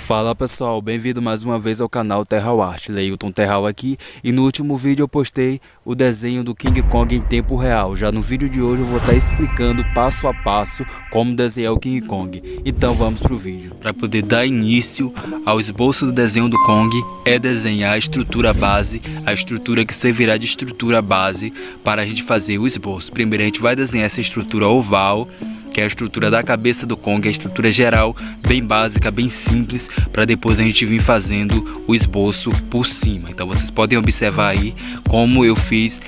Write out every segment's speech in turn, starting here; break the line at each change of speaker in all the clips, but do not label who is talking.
Fala pessoal, bem-vindo mais uma vez ao canal Terral Art, Leilton Terral aqui, e no último vídeo eu postei o desenho do King Kong em tempo real. Já no vídeo de hoje eu vou estar explicando passo a passo como desenhar o King Kong. Então vamos pro vídeo. Para poder dar início ao esboço do desenho do Kong é desenhar a estrutura base, a estrutura que servirá de estrutura base para a gente fazer o esboço. Primeiro a gente vai desenhar essa estrutura oval, que é a estrutura da cabeça do Kong, a estrutura geral, bem básica, bem simples, para depois a gente vir fazendo o esboço por cima. Então vocês podem observar aí como eu fiz,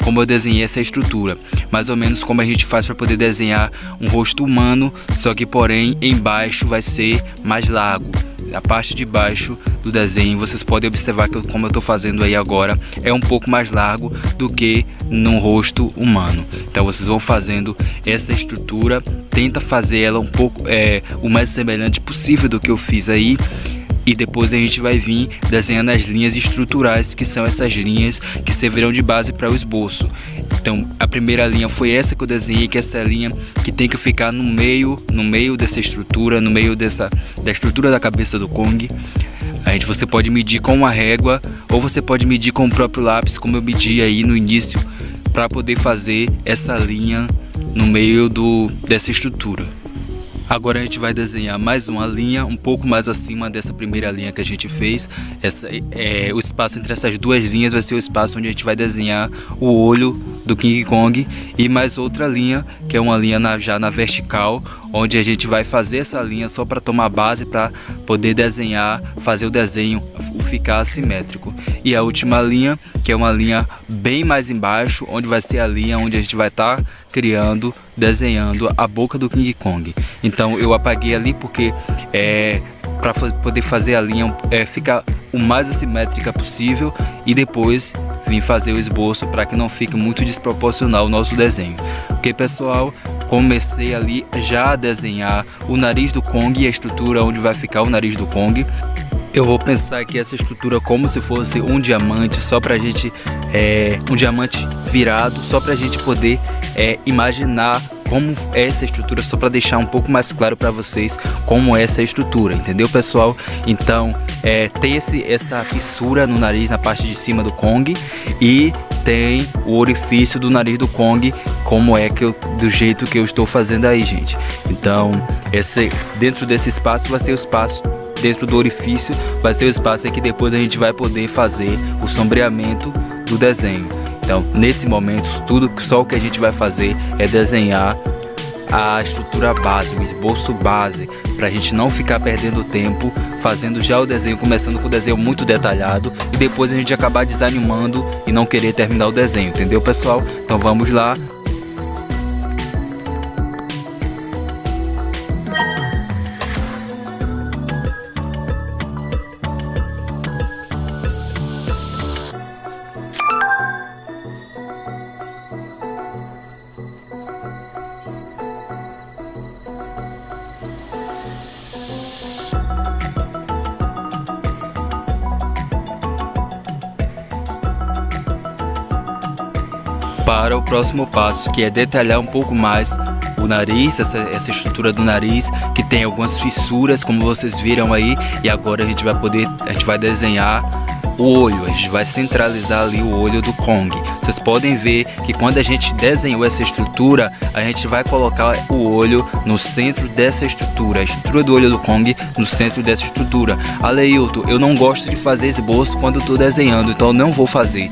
como eu desenhei essa estrutura. Mais ou menos como a gente faz para poder desenhar um rosto humano, só que porém embaixo vai ser mais largo. A parte de baixo do desenho, vocês podem observar que como eu estou fazendo aí agora, é um pouco mais largo do que no rosto humano. Então vocês vão fazendo essa estrutura, tenta fazer ela um pouco o mais semelhante possível do que eu fiz aí. E depois a gente vai vir desenhando as linhas estruturais, que são essas linhas que servirão de base para o esboço. Então a primeira linha foi essa que eu desenhei, que é essa linha que tem que ficar no meio dessa estrutura, no meio da estrutura da cabeça do Kong. Você pode medir com uma régua ou você pode medir com o próprio lápis, como eu medi aí no início, para poder fazer essa linha no meio dessa estrutura. Agora a gente vai desenhar mais uma linha um pouco mais acima dessa primeira linha que a gente fez. O espaço entre essas duas linhas vai ser o espaço onde a gente vai desenhar o olho do King Kong, e mais outra linha, que é uma linha já na vertical, onde a gente vai fazer essa linha só para tomar base para poder desenhar, fazer o desenho ficar assimétrico. E a última linha, que é uma linha bem mais embaixo, onde vai ser a linha onde a gente vai estar desenhando a boca do King Kong. Então eu apaguei ali porque para poder fazer a linha ficar o mais assimétrica possível, e depois vim fazer o esboço para que não fique muito desproporcional o nosso desenho. Ok pessoal, comecei ali já a desenhar o nariz do Kong e a estrutura onde vai ficar o nariz do Kong. Eu vou pensar aqui essa estrutura como se fosse um diamante, só pra gente, um diamante virado, só pra gente poder imaginar como é essa estrutura, só para deixar um pouco mais claro para vocês como é essa estrutura, entendeu pessoal? Então tem essa fissura no nariz na parte de cima do Kong, e tem o orifício do nariz do Kong, como do jeito que eu estou fazendo aí, gente. Então dentro desse espaço vai ser o espaço, dentro do orifício vai ser o espaço que depois a gente vai poder fazer o sombreamento do desenho. Então nesse momento só o que a gente vai fazer é desenhar a estrutura base, o esboço base, para a gente não ficar perdendo tempo fazendo já o desenho, começando com o desenho muito detalhado e depois a gente acabar desanimando e não querer terminar o desenho, entendeu pessoal? Então vamos lá. Para o próximo passo, que é detalhar um pouco mais o nariz, essa estrutura do nariz, que tem algumas fissuras, como vocês viram aí. E agora a gente vai desenhar o olho, a gente vai centralizar ali o olho do Kong. Vocês podem ver que quando a gente desenhou essa estrutura, a gente vai colocar o olho no centro dessa estrutura, a estrutura do olho do Kong no centro dessa estrutura. Leilton, eu não gosto de fazer esboço quando eu estou desenhando, então eu não vou fazer.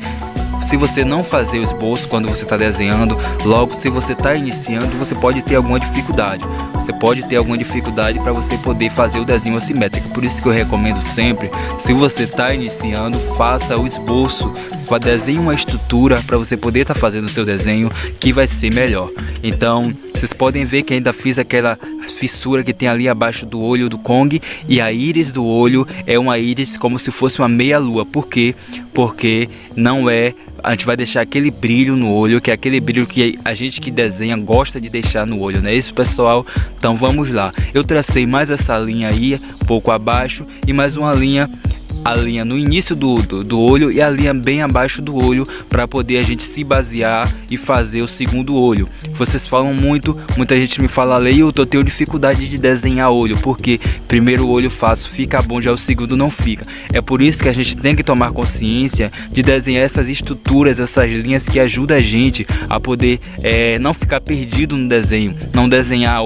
Se você não fazer o esboço quando você está desenhando, logo se você está iniciando, você pode ter alguma dificuldade. Você pode ter alguma dificuldade para você poder fazer o desenho assimétrico. Por isso que eu recomendo sempre, se você está iniciando, faça o esboço, desenhe uma estrutura para você poder estar fazendo o seu desenho, que vai ser melhor. Então vocês podem ver que ainda fiz aquela fissura que tem ali abaixo do olho do Kong, e a íris do olho é uma íris como se fosse uma meia-lua. Por quê? Porque não a gente vai deixar aquele brilho no olho, que é aquele brilho que a gente que desenha gosta de deixar no olho, não é isso pessoal? Então vamos lá, eu tracei mais essa linha aí, um pouco abaixo, e mais uma linha a linha no início do olho e a linha bem abaixo do olho, para poder a gente se basear e fazer o segundo olho. Vocês falam muita gente me fala, Leilton, eu tenho dificuldade de desenhar olho, porque primeiro olho faço, fica bom, já o segundo não fica. É por isso que a gente tem que tomar consciência de desenhar essas estruturas, essas linhas que ajudam a gente a poder não ficar perdido no desenho, não desenhar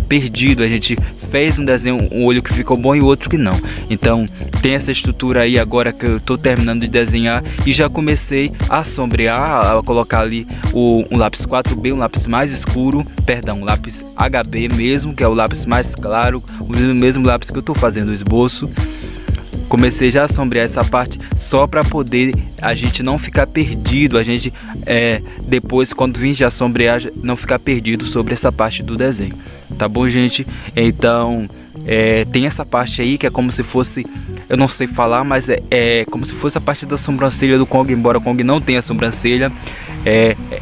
perdido. A gente fez um desenho, um olho que ficou bom e o outro que não. Então tem essa estrutura aí agora que eu tô terminando de desenhar e já comecei a sombrear, a colocar ali um lápis 4B, um lápis mais escuro, perdão, um lápis HB mesmo, que é o lápis mais claro, o mesmo lápis que eu tô fazendo o esboço. Comecei já a sombrear essa parte só para poder a gente não ficar perdido, a gente depois quando vir já sombrear não ficar perdido sobre essa parte do desenho, tá bom, gente? Então tem essa parte aí que é como se fosse, eu não sei falar, mas é como se fosse a parte da sobrancelha do Kong, embora o Kong não tenha sobrancelha,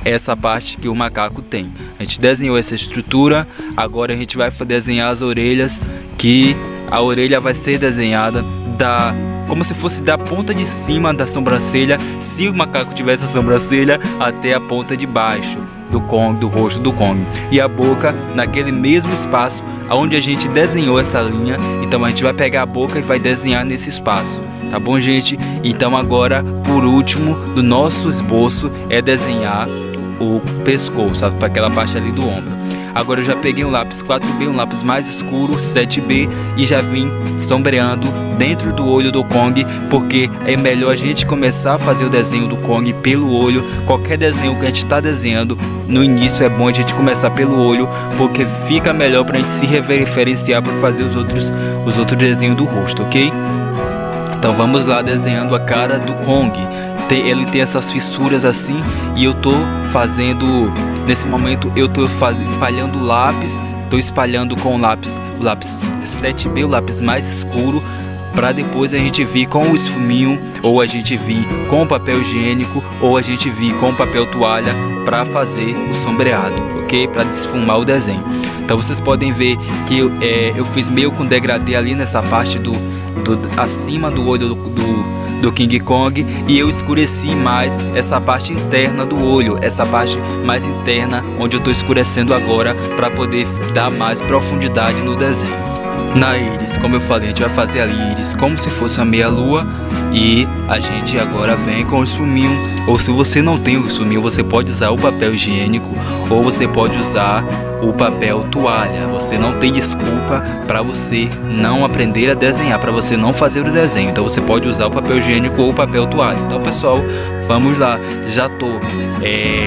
essa parte que o macaco tem. A gente desenhou essa estrutura, agora a gente vai desenhar as orelhas, que a orelha vai ser desenhada como se fosse da ponta de cima da sobrancelha, se o macaco tivesse a sobrancelha, até a ponta de baixo do Kong, do rosto do Kong, e a boca naquele mesmo espaço onde a gente desenhou essa linha. Então a gente vai pegar a boca e vai desenhar nesse espaço, tá bom, gente? Então agora, por último, do nosso esboço é desenhar o pescoço, sabe, para aquela parte ali do ombro. Agora eu já peguei um lápis 4B, um lápis mais escuro, 7B, e já vim sombreando dentro do olho do Kong, porque é melhor a gente começar a fazer o desenho do Kong pelo olho. Qualquer desenho que a gente está desenhando, no início é bom a gente começar pelo olho, porque fica melhor para a gente se referenciar para fazer os outros desenhos do rosto, ok? Então vamos lá desenhando a cara do Kong. Ele tem essas fissuras assim, e eu tô fazendo, nesse momento eu tô espalhando o lápis, tô espalhando com o lápis 7B, o lápis mais escuro, para depois a gente vir com o esfuminho, ou a gente vir com o papel higiênico, ou a gente vir com o papel toalha para fazer o sombreado, ok? Para desfumar o desenho. Então vocês podem ver que eu fiz meio com degradê ali nessa parte acima do olho do King Kong, e eu escureci mais essa parte interna do olho, essa parte mais interna onde eu estou escurecendo agora, para poder dar mais profundidade no desenho. Na íris, como eu falei, a gente vai fazer a íris como se fosse a meia lua, e a gente agora vem com o esfuminho, ou se você não tem o esfuminho, você pode usar o papel higiênico, ou você pode usar o papel toalha. Você não tem desculpa para você não aprender a desenhar, para você não fazer o desenho. Então você pode usar o papel higiênico ou o papel toalha. Então, pessoal, vamos lá. Já tô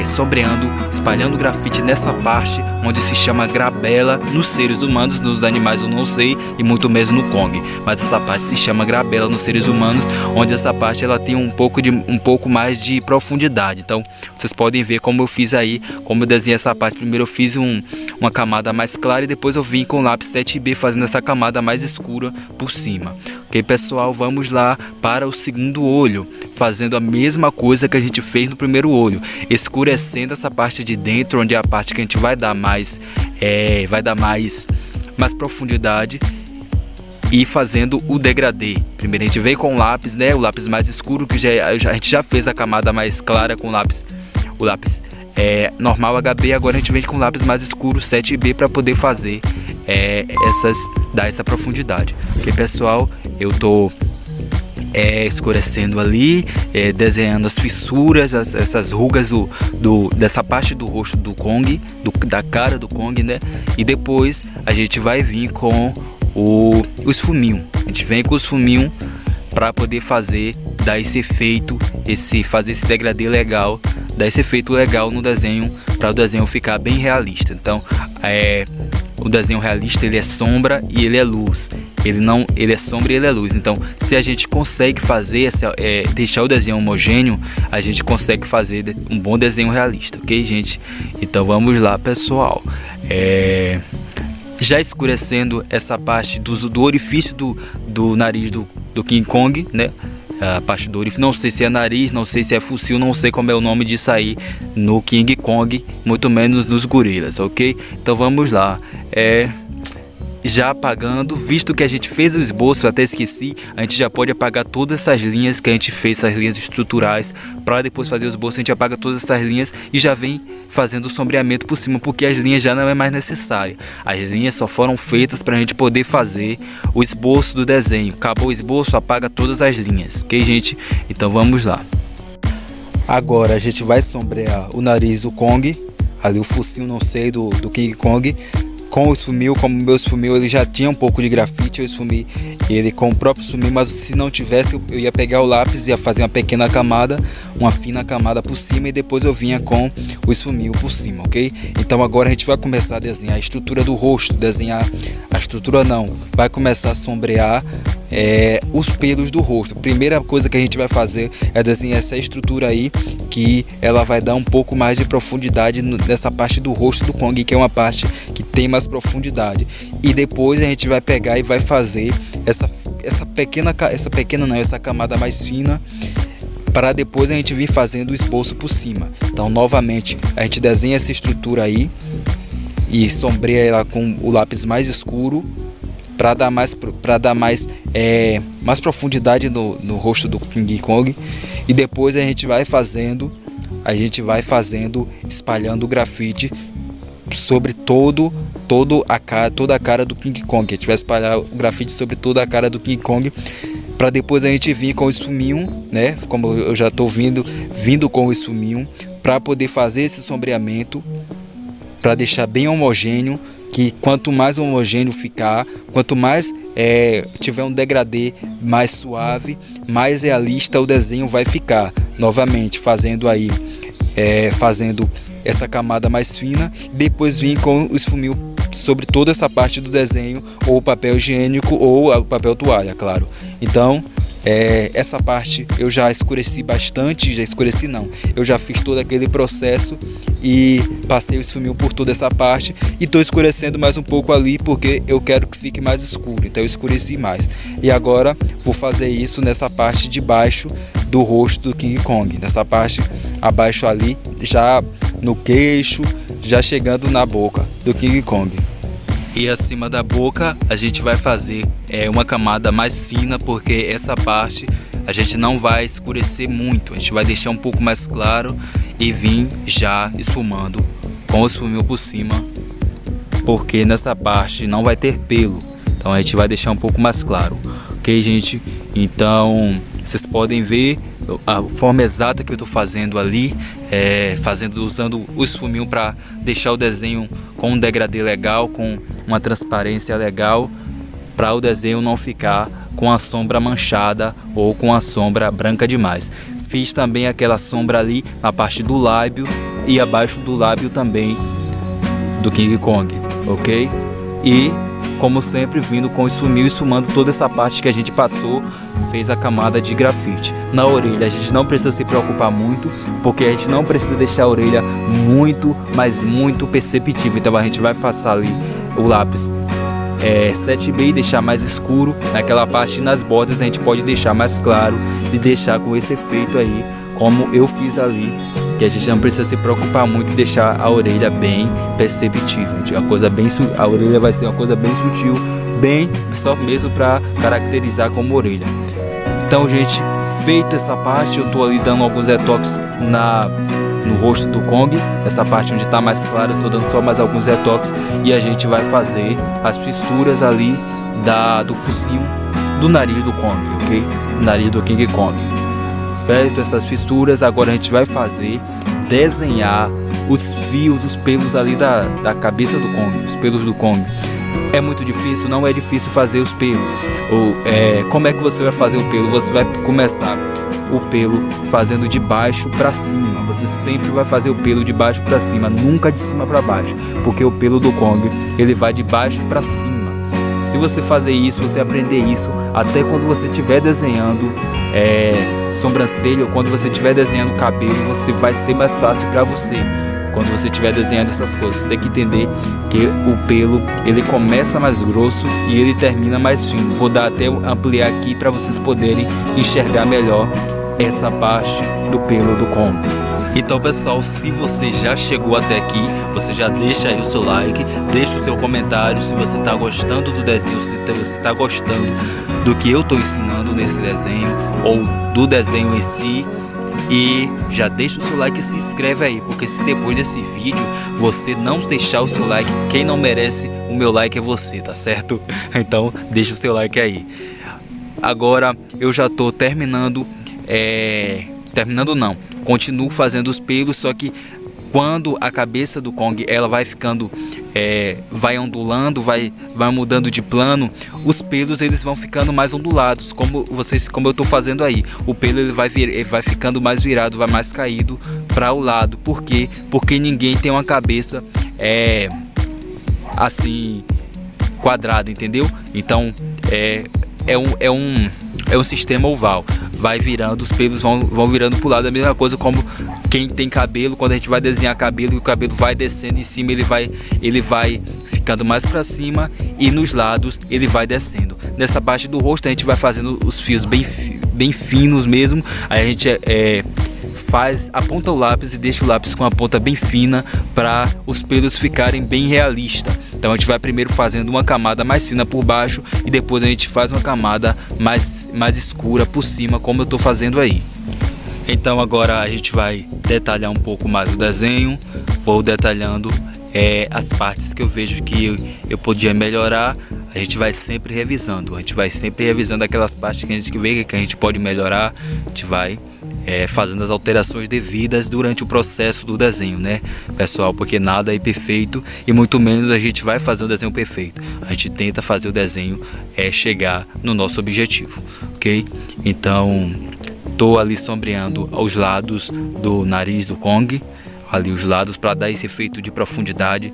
sombreando, espalhando grafite nessa parte onde se chama grabela nos seres humanos. Nos animais eu não sei, e muito menos no Kong, mas essa parte se chama grabela nos seres humanos, onde essa parte ela tem um pouco mais de profundidade. Então vocês podem ver como eu fiz aí, como eu desenhei essa parte. Primeiro eu fiz uma camada mais clara, e depois eu vim com o lápis 7B fazendo essa camada mais escura por cima. Ok, pessoal, vamos lá para o segundo olho, fazendo a mesma coisa que a gente fez no primeiro olho, escurecendo essa parte de dentro, onde é a parte que a gente vai dar mais profundidade, e fazendo o degradê. Primeiro a gente veio com o lápis, né, o lápis mais escuro, que a gente já fez a camada mais clara com o lápis normal HB. Agora a gente vem com o lápis mais escuro 7B para poder fazer dar essa profundidade. Ok, pessoal, eu tô escurecendo ali, desenhando as fissuras, essas rugas dessa parte do rosto do Kong, da cara do Kong, né? E depois a gente vai vir com o esfuminho. A gente vem com o esfuminho para poder dar esse efeito, fazer esse degradê legal, dar esse efeito legal no desenho, para o desenho ficar bem realista. Então, o desenho realista, ele é sombra e ele é luz. Ele é sombra e ele é luz. Então, se a gente consegue fazer deixar o desenho homogêneo, a gente consegue fazer um bom desenho realista, ok, gente? Então vamos lá, pessoal. Já escurecendo essa parte do orifício do nariz do King Kong, né? A parte do orifício, não sei se é nariz, não sei se é focinho, não sei como é o nome disso aí no King Kong, muito menos nos gorilas, ok? Então vamos lá. já apagando, visto que a gente fez o esboço, eu até esqueci, a gente já pode apagar todas essas linhas que a gente fez, essas linhas estruturais, para depois fazer o esboço a gente apaga todas essas linhas e já vem fazendo o sombreamento por cima, porque as linhas já não é mais necessário. As linhas só foram feitas para a gente poder fazer o esboço do desenho. Acabou o esboço, apaga todas as linhas, ok, gente? Então vamos lá. Agora a gente vai sombrear o nariz do Kong, ali o focinho, não sei, do King Kong, com o esfumil. Como o meu esfumil ele já tinha um pouco de grafite, eu esfumi ele com o próprio esfumil, mas se não tivesse eu ia pegar o lápis e ia fazer uma pequena camada, uma fina camada por cima, e depois eu vinha com o esfumil por cima, ok? Então agora a gente vai começar a desenhar a estrutura do rosto, desenhar a estrutura não, vai começar a sombrear os pelos do rosto. Primeira coisa que a gente vai fazer é desenhar essa estrutura aí, que ela vai dar um pouco mais de profundidade nessa parte do rosto do Kong, que é uma parte que tem mais profundidade. E depois a gente vai pegar e vai fazer essa camada mais fina, para depois a gente vir fazendo o esboço por cima. Então novamente a gente desenha essa estrutura aí e sombreia ela com o lápis mais escuro, para dar mais profundidade no rosto do King Kong. E depois a gente vai fazendo, espalhando o grafite sobre toda a cara do King Kong. A gente vai espalhar o grafite sobre toda a cara do King Kong, para depois a gente vir com o esfuminho, né? Como eu já estou vindo com o esfuminho, para poder fazer esse sombreamento, para deixar bem homogêneo. Que quanto mais homogêneo ficar, quanto mais tiver um degradê mais suave, mais realista o desenho vai ficar. Novamente fazendo essa camada mais fina, e depois vir com o esfumil sobre toda essa parte do desenho, ou papel higiênico ou o papel toalha, claro. Então essa parte eu já escureci bastante, eu já fiz todo aquele processo e passei o esfumil por toda essa parte, e estou escurecendo mais um pouco ali porque eu quero que fique mais escuro, então eu escureci mais. E agora vou fazer isso nessa parte de baixo do rosto do King Kong, nessa parte abaixo ali, já no queixo, já chegando na boca do King Kong. E acima da boca a gente vai fazer uma camada mais fina, porque essa parte a gente não vai escurecer muito, a gente vai deixar um pouco mais claro e vir já esfumando com o esfumil por cima, porque nessa parte não vai ter pelo, então a gente vai deixar um pouco mais claro, ok, gente? Então vocês podem ver a forma exata que eu estou fazendo ali, usando o esfumil para deixar o desenho com um degradê legal, com uma transparência legal, para o desenho não ficar com a sombra manchada ou com a sombra branca demais. Fiz também aquela sombra ali na parte do lábio e abaixo do lábio também do King Kong, ok? E como sempre, vindo com o esfumil e esfumando toda essa parte que a gente passou, fez a camada de grafite. Na orelha a gente não precisa se preocupar muito, porque a gente não precisa deixar a orelha muito, mas muito perceptível. Então a gente vai passar ali o lápis 7B e deixar mais escuro naquela parte, e nas bordas a gente pode deixar mais claro e deixar com esse efeito aí, como eu fiz ali, que a gente não precisa se preocupar muito e deixar a orelha bem perceptível. A orelha vai ser uma coisa bem sutil, bem só mesmo para caracterizar como orelha. Então, gente, feito essa parte, eu tô ali dando alguns retoques no rosto do Kong. Essa parte onde está mais claro, eu tô dando só mais alguns retoques, e a gente vai fazer as fissuras ali do focinho do nariz do Kong, ok? Nariz do King Kong. Feito essas fissuras, agora a gente vai desenhar os fios, os pelos ali da cabeça do Kong, os pelos do Kong. É muito difícil? Não é difícil fazer os pelos. Como é que você vai fazer o pelo? Você vai começar o pelo fazendo de baixo para cima. Você sempre vai fazer o pelo de baixo para cima, nunca de cima para baixo, porque o pelo do Kong ele vai de baixo para cima. Se você fazer isso, você aprender isso, até quando você estiver desenhando sobrancelha, ou quando você estiver desenhando cabelo, vai ser mais fácil para você. Quando você estiver desenhando essas coisas, você tem que entender que o pelo ele começa mais grosso e ele termina mais fino. Vou até ampliar aqui para vocês poderem enxergar melhor essa parte do pelo do Kong. Então pessoal, se você já chegou até aqui, você já deixa aí o seu like, deixa o seu comentário se você está gostando do desenho, se você está gostando do que eu estou ensinando nesse desenho ou do desenho em si. E já deixa o seu like e se inscreve aí, porque se depois desse vídeo você não deixar o seu like, quem não merece o meu like é você, tá certo? Então deixa o seu like aí. Agora eu já tô terminando, continuo fazendo os pelos, só que quando a cabeça do Kong ela vai ficando, vai ondulando, vai mudando de plano, os pelos eles vão ficando mais ondulados, como eu tô fazendo aí. O pelo ele vai ficando mais virado, vai mais caído para o lado. Por quê? Porque ninguém tem uma cabeça assim quadrada, entendeu? Então é um sistema oval, vai virando, os pelos vão virando pro lado. A mesma coisa como quem tem cabelo, quando a gente vai desenhar cabelo e o cabelo vai descendo em cima, ele vai ficando mais para cima, e nos lados ele vai descendo. Nessa parte do rosto a gente vai fazendo os fios bem finos mesmo. Aí a gente aponta o lápis e deixa o lápis com a ponta bem fina para os pelos ficarem bem realistas. Então a gente vai primeiro fazendo uma camada mais fina por baixo e depois a gente faz uma camada mais escura por cima, como eu estou fazendo aí. Então agora a gente vai detalhar um pouco mais o desenho. Vou detalhando as partes que eu vejo que eu podia melhorar. A gente vai sempre revisando, aquelas partes que a gente vê que a gente pode melhorar. A gente vai fazendo as alterações devidas durante o processo do desenho, né, pessoal? Porque nada é perfeito e muito menos a gente vai fazer um desenho perfeito. A gente tenta fazer o desenho chegar no nosso objetivo, ok? Então, tô ali sombreando aos lados do nariz do Kong, ali os lados, para dar esse efeito de profundidade,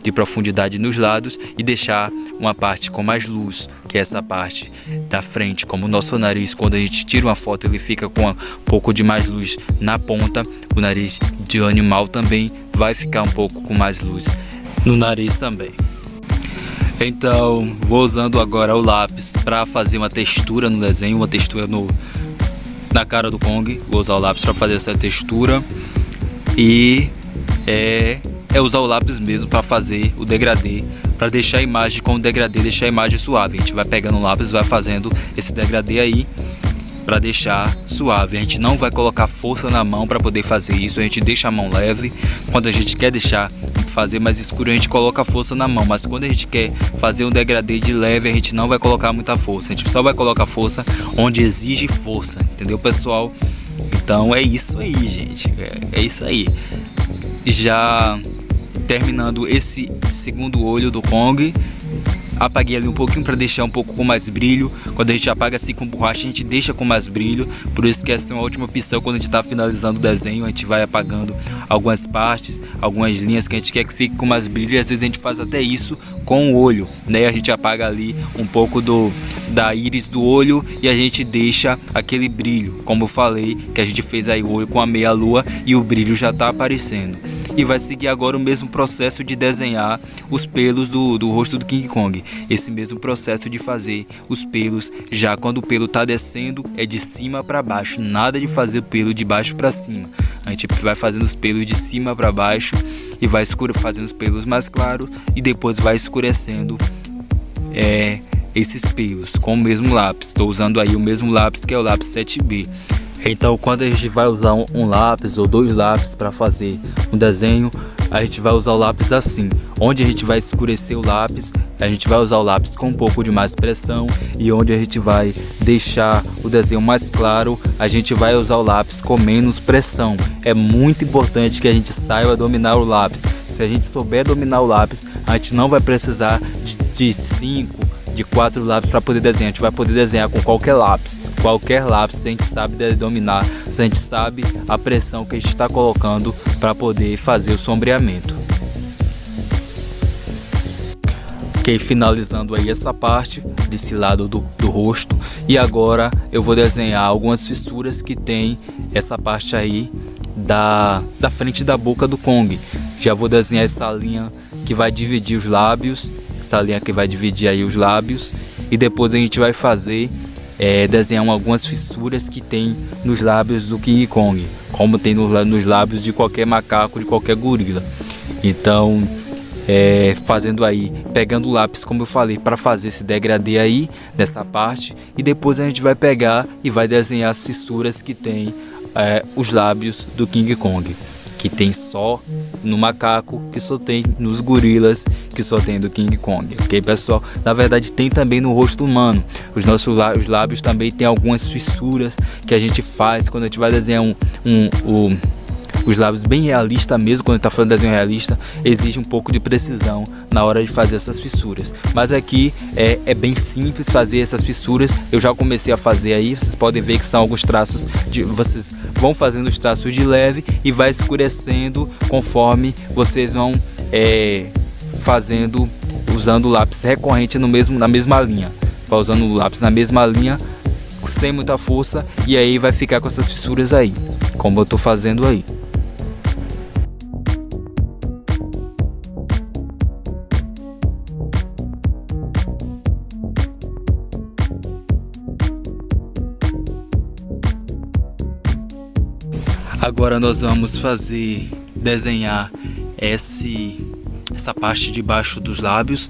de profundidade nos lados, e deixar uma parte com mais luz, que é essa parte da frente. Como o nosso nariz, quando a gente tira uma foto, ele fica com um pouco de mais luz na ponta, o nariz de animal também vai ficar um pouco com mais luz no nariz também. Então vou usando agora o lápis para fazer uma textura no desenho, uma textura na cara do Kong. Vou usar o lápis para fazer essa textura e usar o lápis mesmo para fazer o degradê, para deixar a imagem com o degradê, deixar a imagem suave. A gente vai pegando o lápis, vai fazendo esse degradê aí para deixar suave. A gente não vai colocar força na mão para poder fazer isso, a gente deixa a mão leve. Quando a gente quer fazer mais escuro, a gente coloca força na mão, mas quando a gente quer fazer um degradê de leve, a gente não vai colocar muita força, a gente só vai colocar força onde exige força, entendeu, pessoal? Então é isso aí, gente, é isso aí. Já terminando esse segundo olho do Kong, apaguei ali um pouquinho para deixar um pouco com mais brilho. Quando a gente apaga assim com borracha, a gente deixa com mais brilho. Por isso que essa é uma ótima opção quando a gente está finalizando o desenho. A gente vai apagando algumas partes, algumas linhas que a gente quer que fique com mais brilho. E às vezes a gente faz até isso com o olho, né? A gente apaga ali um pouco da íris do olho e a gente deixa aquele brilho, como eu falei, que a gente fez aí o olho com a meia lua e o brilho já está aparecendo. E vai seguir agora o mesmo processo de desenhar os pelos do rosto do King Kong. Esse mesmo processo de fazer os pelos, já quando o pelo tá descendo, é de cima para baixo, nada de fazer o pelo de baixo para cima. A gente vai fazendo os pelos de cima para baixo e vai fazendo os pelos mais claros e depois vai escurecendo esses pelos com o mesmo lápis. Estou usando aí o mesmo lápis, que é o lápis 7B. Então quando a gente vai usar um lápis ou dois lápis para fazer um desenho, a gente vai usar o lápis assim. Onde a gente vai escurecer o lápis, a gente vai usar o lápis com um pouco de mais pressão, e onde a gente vai deixar o desenho mais claro, a gente vai usar o lápis com menos pressão. É muito importante que a gente saiba dominar o lápis. Se a gente souber dominar o lápis, a gente não vai precisar de 5, de 4 lápis para poder desenhar. A gente vai poder desenhar com qualquer lápis, se a gente sabe dominar, se a gente sabe a pressão que a gente está colocando para poder fazer o sombreamento. Ok, finalizando aí essa parte desse lado do rosto, e agora eu vou desenhar algumas fissuras que tem essa parte aí da frente da boca do Kong. Já vou desenhar essa linha que vai dividir os lábios, essa linha que vai dividir aí os lábios, e depois a gente vai fazer desenhar algumas fissuras que tem nos lábios do King Kong, como tem nos lábios de qualquer macaco, de qualquer gorila. Então, fazendo aí, pegando o lápis, como eu falei, para fazer esse degradê aí dessa parte, e depois a gente vai pegar e vai desenhar as fissuras que tem os lábios do King Kong, que tem só no macaco, que só tem nos gorilas, que só tem do King Kong, ok, pessoal? Na verdade tem também no rosto humano. Os nossos lábios também tem algumas fissuras que a gente faz quando a gente vai desenhar os lábios bem realista mesmo. Quando está falando de desenho realista, exige um pouco de precisão na hora de fazer essas fissuras, mas aqui é bem simples fazer essas fissuras. Eu já comecei a fazer aí, vocês podem ver que são alguns traços vocês vão fazendo os traços de leve e vai escurecendo conforme vocês vão fazendo, usando o lápis recorrente na mesma linha. Vai usando o lápis na mesma linha sem muita força, e aí vai ficar com essas fissuras aí, como eu tô fazendo aí. Agora nós vamos desenhar essa parte de baixo dos lábios,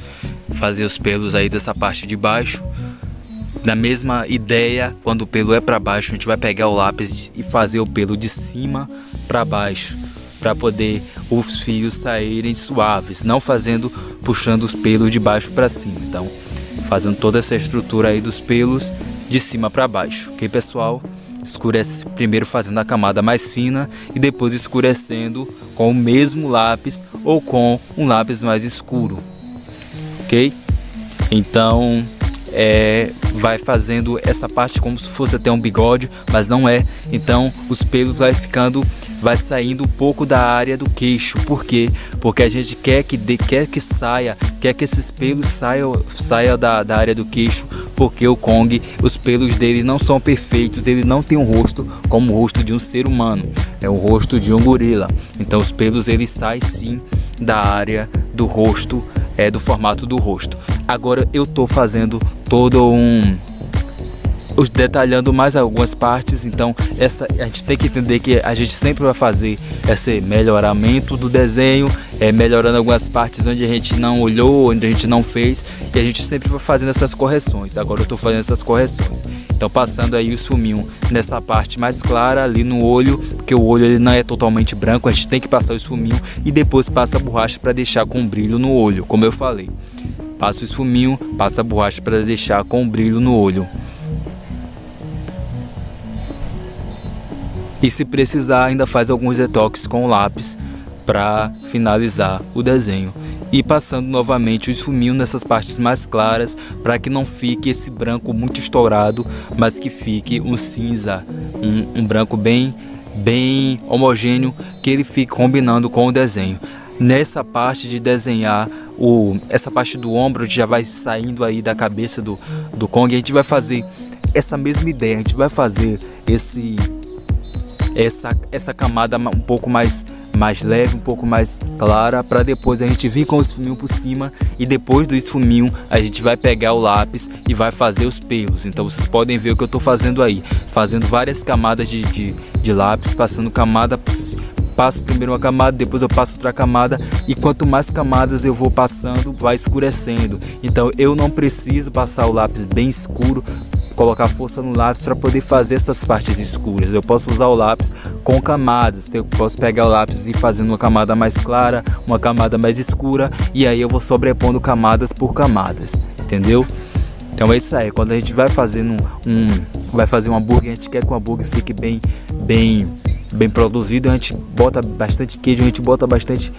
fazer os pelos aí dessa parte de baixo. Na mesma ideia, quando o pelo é para baixo, a gente vai pegar o lápis e fazer o pelo de cima para baixo, para poder os fios saírem suaves, não puxando os pelos de baixo para cima. Então, fazendo toda essa estrutura aí dos pelos de cima para baixo, ok, pessoal? Escurece primeiro fazendo a camada mais fina e depois escurecendo com o mesmo lápis ou com um lápis mais escuro, ok? Então vai fazendo essa parte como se fosse até um bigode, mas não é. Então os pelos vai saindo um pouco da área do queixo. Por quê? Porque a gente quer que esses pelos saiam da área do queixo, porque o Kong, os pelos dele não são perfeitos, ele não tem um rosto como o rosto de um ser humano, é o rosto de um gorila. Então os pelos eles saem sim da área do rosto, do formato do rosto. Agora eu tô fazendo detalhando mais algumas partes. Então a gente tem que entender que a gente sempre vai fazer esse melhoramento do desenho, melhorando algumas partes onde a gente não olhou, onde a gente não fez, e a gente sempre vai fazendo essas correções. Agora eu estou fazendo essas correções, então passando aí o esfuminho nessa parte mais clara ali no olho, porque o olho ele não é totalmente branco, a gente tem que passar o esfuminho e depois passa a borracha para deixar com brilho no olho, como eu falei. Passa o esfuminho, passa a borracha para deixar com brilho no olho. E se precisar, ainda faz alguns retoques com o lápis para finalizar o desenho. E passando novamente o esfuminho nessas partes mais claras, para que não fique esse branco muito estourado, mas que fique um cinza, um branco bem homogêneo, que ele fique combinando com o desenho. Nessa parte de desenhar essa parte do ombro, já vai saindo aí da cabeça do Kong, a gente vai fazer essa mesma ideia, a gente vai fazer essa camada um pouco mais leve, um pouco mais clara, para depois a gente vir com o esfuminho por cima, e depois do esfuminho a gente vai pegar o lápis e vai fazer os pelos. Então vocês podem ver o que eu estou fazendo aí, fazendo várias camadas de lápis, passando camada por cima. Passo primeiro uma camada, depois eu passo outra camada, e quanto mais camadas eu vou passando, vai escurecendo. Então eu não preciso passar o lápis bem escuro, colocar força no lápis para poder fazer essas partes escuras. Eu posso usar o lápis com camadas, eu posso pegar o lápis e ir fazendo uma camada mais clara, uma camada mais escura, e aí eu vou sobrepondo camadas por camadas, entendeu? Então é isso aí. Quando a gente vai fazendo vai fazer um hambúrguer, a gente quer que o hambúrguer fique bem produzido, a gente bota bastante queijo, a gente bota bastante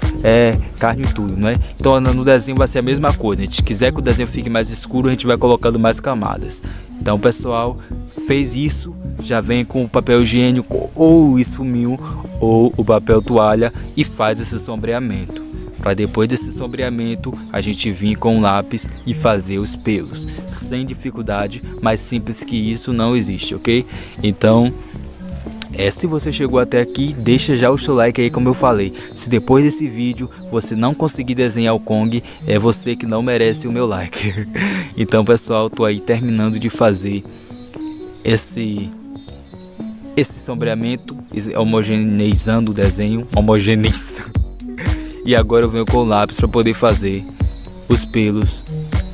carne e tudo, né? Então no desenho vai ser a mesma coisa. A gente quiser que o desenho fique mais escuro, a gente vai colocando mais camadas. Então pessoal, fez isso, já vem com o papel higiênico ou o esfuminho ou o papel toalha e faz esse sombreamento, para depois desse sombreamento a gente vir com o lápis e fazer os pelos, sem dificuldade. Mais simples que isso não existe, ok? Então se você chegou até aqui, deixa já o seu like aí, como eu falei. Se depois desse vídeo você não conseguir desenhar o Kong, é você que não merece o meu like. Então pessoal, tô aí terminando de fazer esse sombreamento, homogeneizando o desenho, homogeneizando. E agora eu venho com o lápis para poder fazer os pelos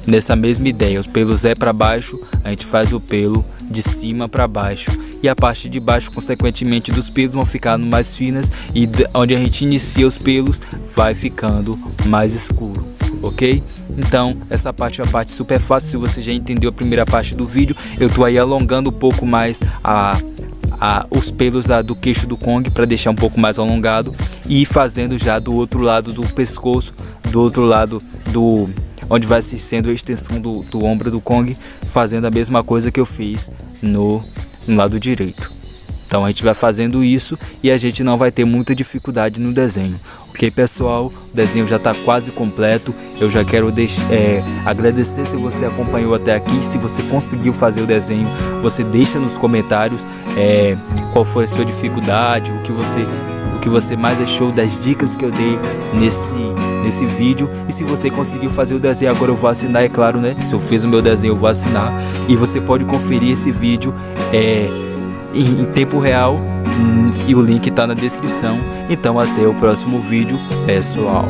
nessa mesma ideia. Os pelos é para baixo, a gente faz o pelo de cima para baixo, e a parte de baixo, consequentemente, dos pelos vão ficando mais finas, e onde a gente inicia os pelos vai ficando mais escuro, ok? Então essa parte é uma parte super fácil. Se você já entendeu a primeira parte do vídeo, eu tô aí alongando um pouco mais os pelos do queixo do Kong para deixar um pouco mais alongado, e fazendo já do outro lado do pescoço, do outro lado onde vai se sendo a extensão do ombro do Kong, fazendo a mesma coisa que eu fiz no lado direito. Então a gente vai fazendo isso e a gente não vai ter muita dificuldade no desenho. Ok, pessoal? O desenho já está quase completo. Eu já quero agradecer se você acompanhou até aqui. Se você conseguiu fazer o desenho, você deixa nos comentários qual foi a sua dificuldade, o que você mais achou das dicas que eu dei nesse vídeo. E se você conseguiu fazer o desenho, agora eu vou assinar, é claro, né? Se eu fiz o meu desenho, eu vou assinar. E você pode conferir esse vídeo em tempo real, e o link está na descrição. Então até o próximo vídeo, pessoal.